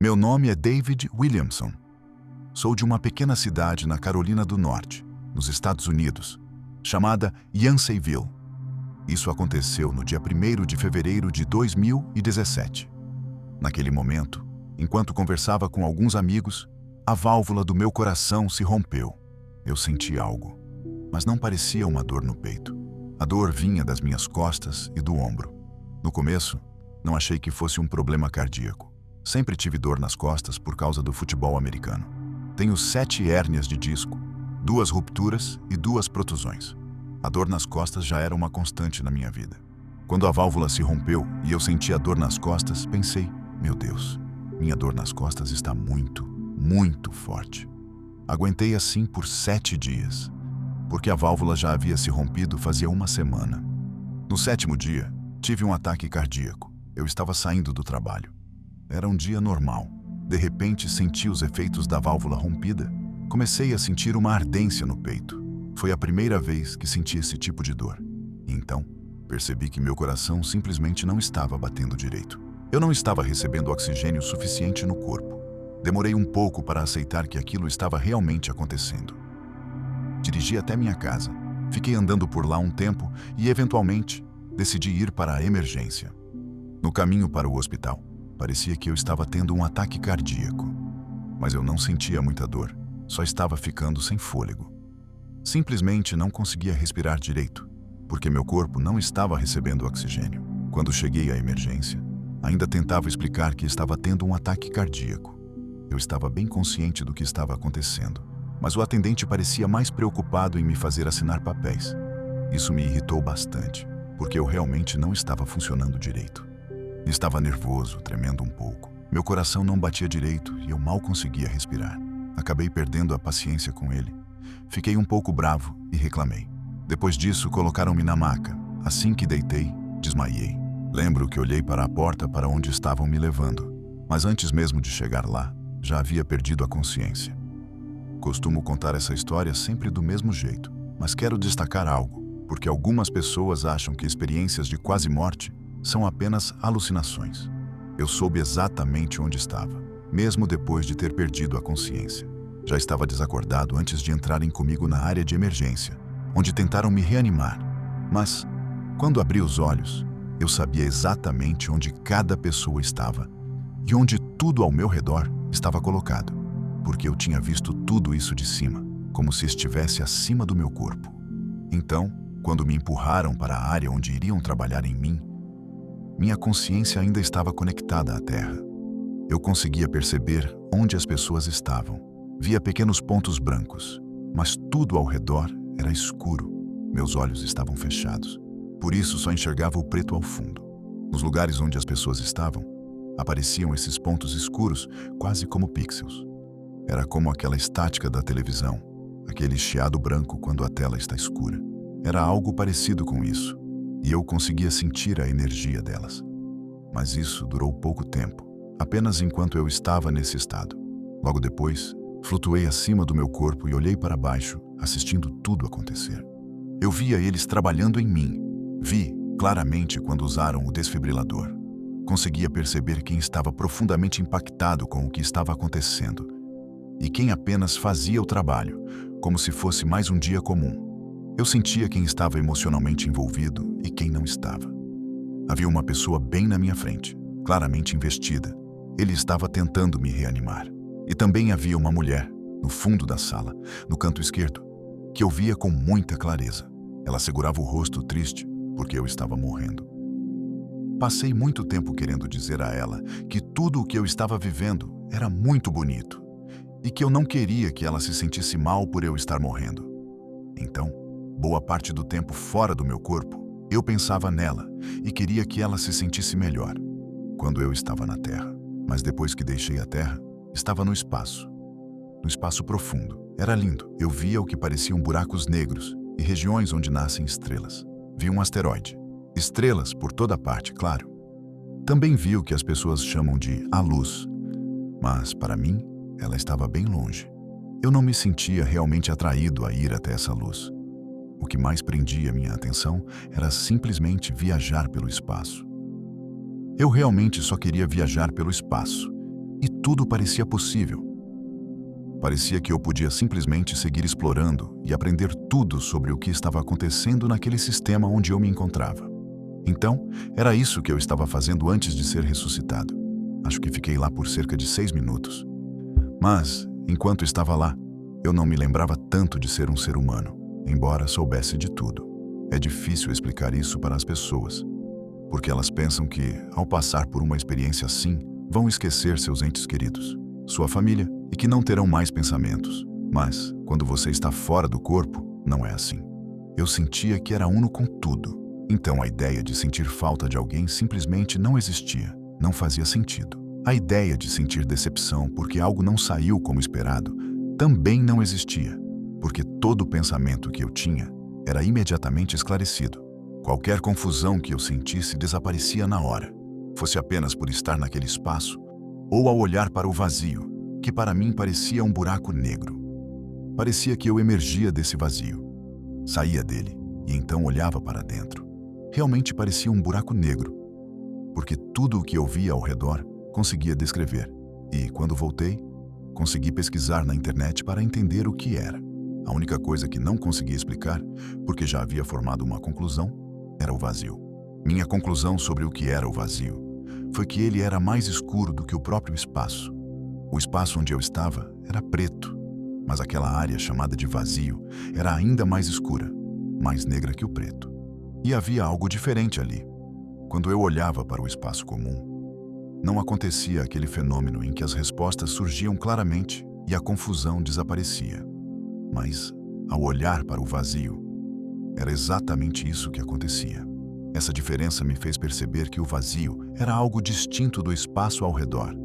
Meu nome é David Williamson. Sou de uma pequena cidade na Carolina do Norte, nos Estados Unidos, chamada Yanceyville. Isso aconteceu no dia 1º de fevereiro de 2017. Naquele momento, enquanto conversava com alguns amigos, a válvula do meu coração se rompeu. Eu senti algo, mas não parecia uma dor no peito. A dor vinha das minhas costas e do ombro. No começo, não achei que fosse um problema cardíaco. Sempre tive dor nas costas por causa do futebol americano. Tenho 7 hérnias de disco, 2 rupturas e 2 protusões. A dor nas costas já era uma constante na minha vida. Quando a válvula se rompeu e eu senti a dor nas costas, pensei, meu Deus, minha dor nas costas está muito, muito forte. Aguentei assim por 7 dias, porque a válvula já havia se rompido fazia uma semana. No 7º dia, tive um ataque cardíaco. Eu estava saindo do trabalho. Era um dia normal. De repente, senti os efeitos da válvula rompida. Comecei a sentir uma ardência no peito. Foi a primeira vez que senti esse tipo de dor. E então, percebi que meu coração simplesmente não estava batendo direito. Eu não estava recebendo oxigênio suficiente no corpo. Demorei um pouco para aceitar que aquilo estava realmente acontecendo. Dirigi até minha casa. Fiquei andando por lá um tempo e, eventualmente, decidi ir para a emergência. No caminho para o hospital, parecia que eu estava tendo um ataque cardíaco. Mas eu não sentia muita dor, só estava ficando sem fôlego. Simplesmente não conseguia respirar direito, porque meu corpo não estava recebendo oxigênio. Quando cheguei à emergência, ainda tentava explicar que estava tendo um ataque cardíaco. Eu estava bem consciente do que estava acontecendo, mas o atendente parecia mais preocupado em me fazer assinar papéis. Isso me irritou bastante, porque eu realmente não estava funcionando direito. Estava nervoso, tremendo um pouco. Meu coração não batia direito e eu mal conseguia respirar. Acabei perdendo a paciência com ele. Fiquei um pouco bravo e reclamei. Depois disso, colocaram-me na maca. Assim que deitei, desmaiei. Lembro que olhei para a porta para onde estavam me levando, mas antes mesmo de chegar lá, já havia perdido a consciência. Costumo contar essa história sempre do mesmo jeito, mas quero destacar algo, porque algumas pessoas acham que experiências de quase morte são apenas alucinações. Eu soube exatamente onde estava, mesmo depois de ter perdido a consciência. Já estava desacordado antes de entrarem comigo na área de emergência, onde tentaram me reanimar. Mas, quando abri os olhos, eu sabia exatamente onde cada pessoa estava e onde tudo ao meu redor estava colocado, porque eu tinha visto tudo isso de cima, como se estivesse acima do meu corpo. Então, quando me empurraram para a área onde iriam trabalhar em mim, minha consciência ainda estava conectada à terra. Eu conseguia perceber onde as pessoas estavam. Via pequenos pontos brancos, mas tudo ao redor era escuro. Meus olhos estavam fechados. Por isso só enxergava o preto ao fundo. Nos lugares onde as pessoas estavam, apareciam esses pontos escuros, quase como pixels. Era como aquela estática da televisão, aquele chiado branco quando a tela está escura. Era algo parecido com isso. E eu conseguia sentir a energia delas. Mas isso durou pouco tempo, apenas enquanto eu estava nesse estado. Logo depois, flutuei acima do meu corpo e olhei para baixo, assistindo tudo acontecer. Eu via eles trabalhando em mim. Vi claramente quando usaram o desfibrilador. Conseguia perceber quem estava profundamente impactado com o que estava acontecendo e quem apenas fazia o trabalho, como se fosse mais um dia comum. Eu sentia quem estava emocionalmente envolvido e quem não estava. Havia uma pessoa bem na minha frente, claramente investida. Ele estava tentando me reanimar. E também havia uma mulher, no fundo da sala, no canto esquerdo, que eu via com muita clareza. Ela segurava o rosto triste, porque eu estava morrendo. Passei muito tempo querendo dizer a ela que tudo o que eu estava vivendo era muito bonito e que eu não queria que ela se sentisse mal por eu estar morrendo. Então, boa parte do tempo fora do meu corpo, eu pensava nela e queria que ela se sentisse melhor quando eu estava na Terra. Mas depois que deixei a Terra, estava no espaço profundo. Era lindo. Eu via o que pareciam buracos negros e regiões onde nascem estrelas. Vi um asteroide. Estrelas por toda parte, claro. Também vi o que as pessoas chamam de a luz, mas para mim, ela estava bem longe. Eu não me sentia realmente atraído a ir até essa luz. O que mais prendia minha atenção era simplesmente viajar pelo espaço. Eu realmente só queria viajar pelo espaço e tudo parecia possível. Parecia que eu podia simplesmente seguir explorando e aprender tudo sobre o que estava acontecendo naquele sistema onde eu me encontrava. Então, era isso que eu estava fazendo antes de ser ressuscitado. Acho que fiquei lá por cerca de 6 minutos. Mas, enquanto estava lá, eu não me lembrava tanto de ser um ser humano, embora soubesse de tudo. É difícil explicar isso para as pessoas, porque elas pensam que, ao passar por uma experiência assim, vão esquecer seus entes queridos, sua família, e que não terão mais pensamentos. Mas, quando você está fora do corpo, não é assim. Eu sentia que era uno com tudo. Então a ideia de sentir falta de alguém simplesmente não existia, não fazia sentido. A ideia de sentir decepção porque algo não saiu como esperado também não existia, porque todo pensamento que eu tinha era imediatamente esclarecido. Qualquer confusão que eu sentisse desaparecia na hora, fosse apenas por estar naquele espaço ou ao olhar para o vazio, que para mim parecia um buraco negro. Parecia que eu emergia desse vazio, saía dele e então olhava para dentro. Realmente parecia um buraco negro, porque tudo o que eu via ao redor conseguia descrever. E, quando voltei, consegui pesquisar na internet para entender o que era. A única coisa que não conseguia explicar, porque já havia formado uma conclusão, era o vazio. Minha conclusão sobre o que era o vazio foi que ele era mais escuro do que o próprio espaço. O espaço onde eu estava era preto, mas aquela área chamada de vazio era ainda mais escura, mais negra que o preto. E havia algo diferente ali. Quando eu olhava para o espaço comum, não acontecia aquele fenômeno em que as respostas surgiam claramente e a confusão desaparecia. Mas, ao olhar para o vazio, era exatamente isso que acontecia. Essa diferença me fez perceber que o vazio era algo distinto do espaço ao redor.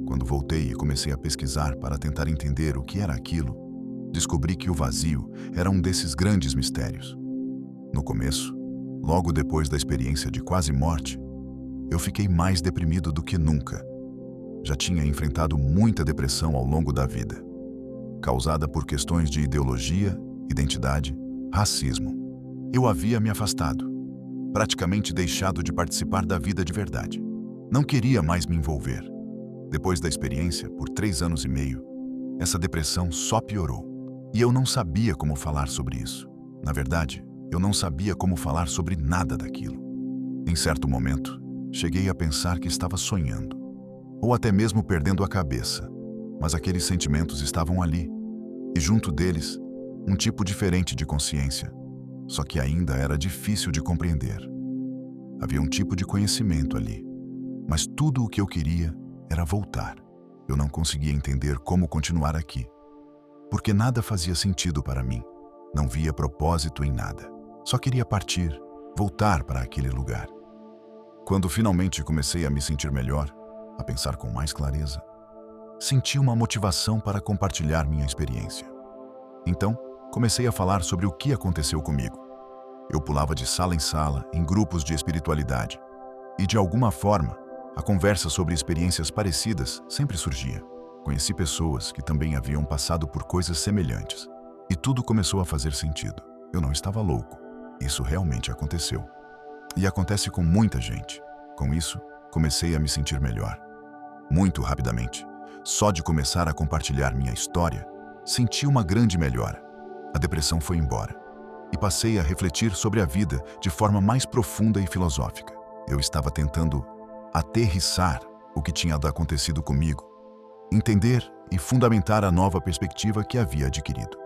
Quando voltei e comecei a pesquisar para tentar entender o que era aquilo, descobri que o vazio era um desses grandes mistérios. No começo, logo depois da experiência de quase morte, eu fiquei mais deprimido do que nunca. Já tinha enfrentado muita depressão ao longo da vida, causada por questões de ideologia, identidade, racismo. Eu havia me afastado, praticamente deixado de participar da vida de verdade. Não queria mais me envolver. Depois da experiência, por 3 anos e meio, essa depressão só piorou. E eu não sabia como falar sobre isso. Na verdade, eu não sabia como falar sobre nada daquilo. Em certo momento, cheguei a pensar que estava sonhando, ou até mesmo perdendo a cabeça, mas aqueles sentimentos estavam ali, e junto deles, um tipo diferente de consciência, só que ainda era difícil de compreender. Havia um tipo de conhecimento ali, mas tudo o que eu queria era voltar. Eu não conseguia entender como continuar aqui, porque nada fazia sentido para mim, não via propósito em nada. Só queria partir, voltar para aquele lugar. Quando finalmente comecei a me sentir melhor, a pensar com mais clareza, senti uma motivação para compartilhar minha experiência. Então, comecei a falar sobre o que aconteceu comigo. Eu pulava de sala em sala, em grupos de espiritualidade, e de alguma forma, a conversa sobre experiências parecidas sempre surgia. Conheci pessoas que também haviam passado por coisas semelhantes, e tudo começou a fazer sentido. Eu não estava louco. Isso realmente aconteceu. E acontece com muita gente. Com isso, comecei a me sentir melhor. Muito rapidamente, só de começar a compartilhar minha história, senti uma grande melhora. A depressão foi embora. E passei a refletir sobre a vida de forma mais profunda e filosófica. Eu estava tentando aterrissar o que tinha acontecido comigo, entender e fundamentar a nova perspectiva que havia adquirido.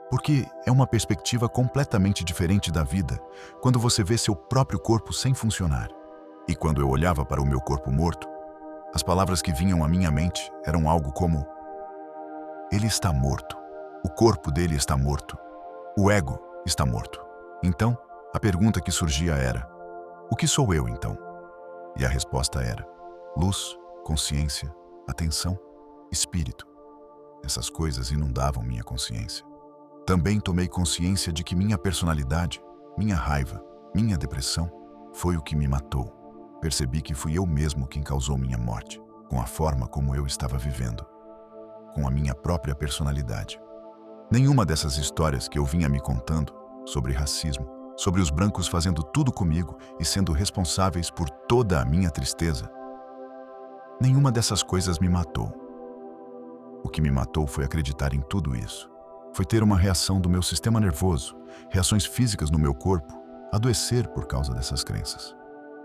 Porque é uma perspectiva completamente diferente da vida quando você vê seu próprio corpo sem funcionar. E quando eu olhava para o meu corpo morto, as palavras que vinham à minha mente eram algo como: ele está morto, o corpo dele está morto, o ego está morto. Então, a pergunta que surgia era: o que sou eu então? E a resposta era: luz, consciência, atenção, espírito. Essas coisas inundavam minha consciência. Também tomei consciência de que minha personalidade, minha raiva, minha depressão, foi o que me matou. Percebi que fui eu mesmo quem causou minha morte, com a forma como eu estava vivendo, com a minha própria personalidade. Nenhuma dessas histórias que eu vinha me contando, sobre racismo, sobre os brancos fazendo tudo comigo e sendo responsáveis por toda a minha tristeza, Nenhuma dessas coisas me matou. O que me matou foi acreditar em tudo isso. Foi ter uma reação do meu sistema nervoso, reações físicas no meu corpo, adoecer por causa dessas crenças.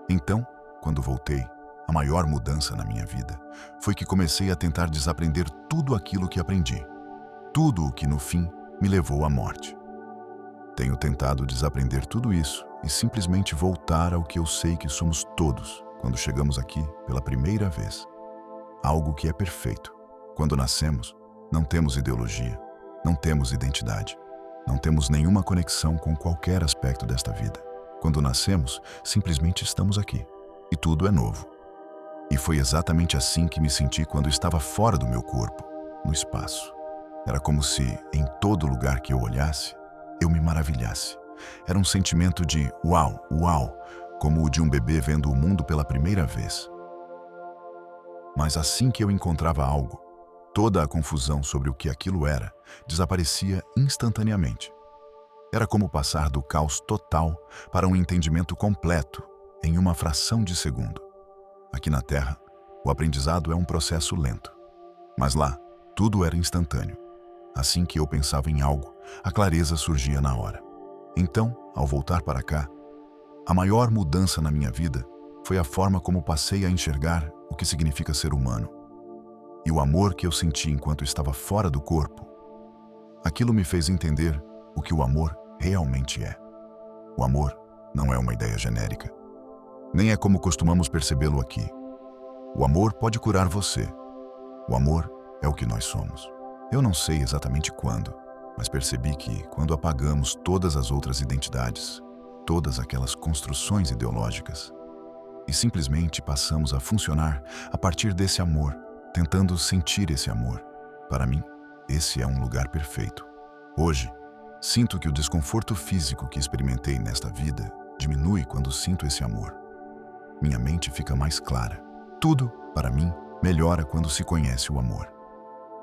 Então, quando voltei, a maior mudança na minha vida foi que comecei a tentar desaprender tudo aquilo que aprendi. Tudo o que, no fim, me levou à morte. Tenho tentado desaprender tudo isso e simplesmente voltar ao que eu sei que somos todos quando chegamos aqui pela primeira vez. Algo que é perfeito. Quando nascemos, não temos ideologia, não temos identidade, não temos nenhuma conexão com qualquer aspecto desta vida. Quando nascemos, simplesmente estamos aqui e tudo é novo. E foi exatamente assim que me senti quando estava fora do meu corpo, no espaço. Era como se, em todo lugar que eu olhasse, eu me maravilhasse. Era um sentimento de uau, uau, como o de um bebê vendo o mundo pela primeira vez. Mas assim que eu encontrava algo, toda a confusão sobre o que aquilo era desaparecia instantaneamente. Era como passar do caos total para um entendimento completo em uma fração de segundo. Aqui na Terra, o aprendizado é um processo lento. Mas lá, tudo era instantâneo. Assim que eu pensava em algo, a clareza surgia na hora. Então, ao voltar para cá, a maior mudança na minha vida foi a forma como passei a enxergar o que significa ser humano. E o amor que eu senti enquanto estava fora do corpo, aquilo me fez entender o que o amor realmente é. O amor não é uma ideia genérica, nem é como costumamos percebê-lo aqui. O amor pode curar você. O amor é o que nós somos. Eu não sei exatamente quando, mas percebi que quando apagamos todas as outras identidades, todas aquelas construções ideológicas, e simplesmente passamos a funcionar a partir desse amor, tentando sentir esse amor. Para mim, esse é um lugar perfeito. Hoje, sinto que o desconforto físico que experimentei nesta vida diminui quando sinto esse amor. Minha mente fica mais clara. Tudo, para mim, melhora quando se conhece o amor.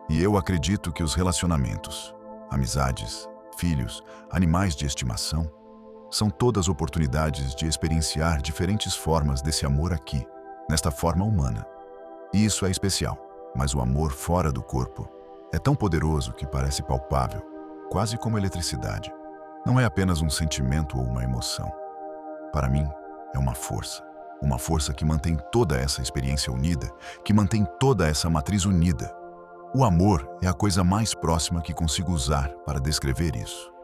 E eu acredito que os relacionamentos, amizades, filhos, animais de estimação, são todas oportunidades de experienciar diferentes formas desse amor aqui, nesta forma humana. E isso é especial, mas o amor fora do corpo é tão poderoso que parece palpável, quase como eletricidade. Não é apenas um sentimento ou uma emoção. Para mim, é uma força que mantém toda essa experiência unida, que mantém toda essa matriz unida. O amor é a coisa mais próxima que consigo usar para descrever isso.